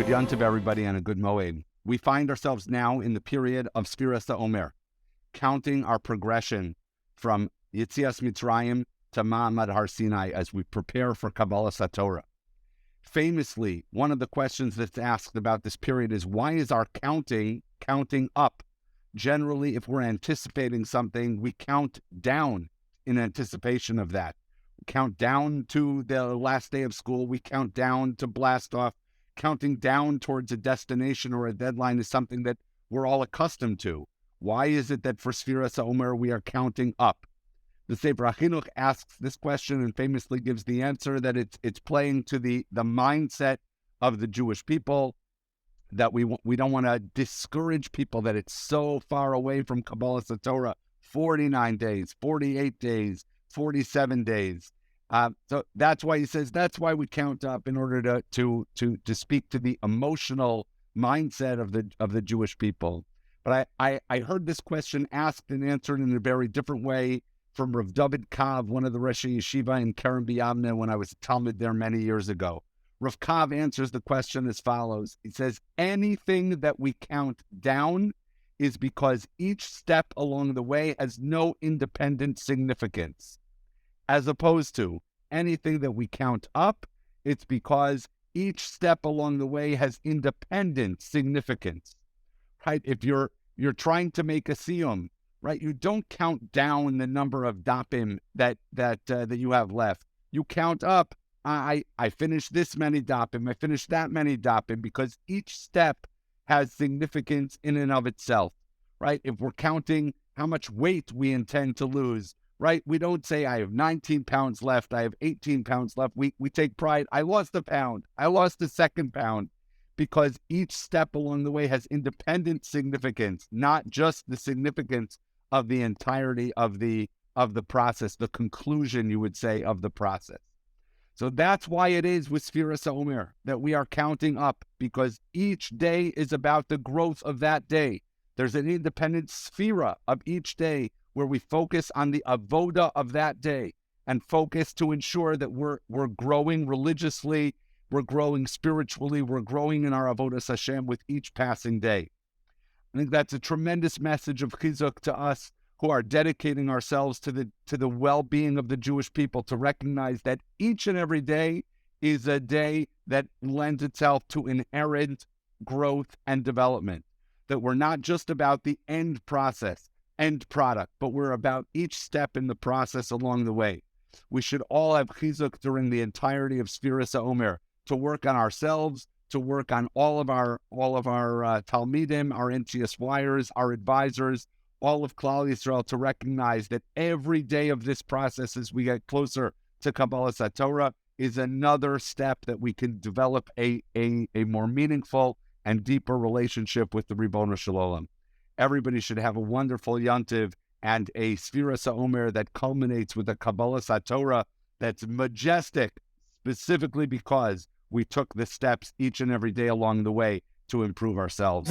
Good Yontiv, everybody, and a good Moed. We find ourselves now in the period of Sfiras HaOmer, counting our progression from Yetzias Mitzrayim to Ma'amad Har Sinai as we prepare for Kabbalas HaTorah. Famously, one of the questions that's asked about this period is, why is our counting up? Generally, if we're anticipating something, we count down in anticipation of that. We count down to the last day of school. We count down to blast off. Counting down towards a destination or a deadline is something that we're all accustomed to. Why is it that for Sfiras HaOmer we are counting up? The Sefer HaChinuch asks this question and famously gives the answer that it's playing to the mindset of the Jewish people, that we don't want to discourage people that it's so far away from Kabbalas HaTorah, 49 days, 48 days, 47 days. So that's why he says that's why we count up, in order to speak to the emotional mindset of the Jewish people. But I heard this question asked and answered in a very different way from Rav David Kav, one of the Reshi Yeshiva in Kerem B'Yavneh, when I was a Talmud there many years ago. Rav Kav answers the question as follows. He says, anything that we count down is because each step along the way has no independent significance. As opposed to anything that we count up, it's because each step along the way has independent significance. Right? If you're trying to make a siyum, right, you don't count down the number of dapim that you have left. You count up. I finished this many dapim. I finished that many dapim, because each step has significance in and of itself. Right? If we're counting how much weight we intend to lose, right? We don't say, I have 19 pounds left, I have 18 pounds left. We take pride. I lost a pound. I lost a second pound, because each step along the way has independent significance, not just the significance of the entirety of the process, the conclusion, you would say, of the process. So that's why it is with Sfiras HaOmer that we are counting up, because each day is about the growth of that day. There's an independent sphera of each day where we focus on the avoda of that day and focus to ensure that we're growing religiously, we're growing spiritually, we're growing in our avodas Hashem with each passing day. I think that's a tremendous message of chizuk to us who are dedicating ourselves to the well-being of the Jewish people, to recognize that each and every day is a day that lends itself to inherent growth and development, that we're not just about the end process, end product, but we're about each step in the process along the way. We should all have chizuk during the entirety of Sfiras HaOmer to work on ourselves, to work on all of our talmidim, our NTS wires, our advisors, all of Klal Yisrael, to recognize that every day of this process, as we get closer to Kabbalas HaTorah, is another step that we can develop a more meaningful and deeper relationship with the Ribono Shel Olam. Everybody should have a wonderful Yontiv and a Sfiras HaOmer that culminates with a Kabbalas HaTorah that's majestic, specifically because we took the steps each and every day along the way to improve ourselves.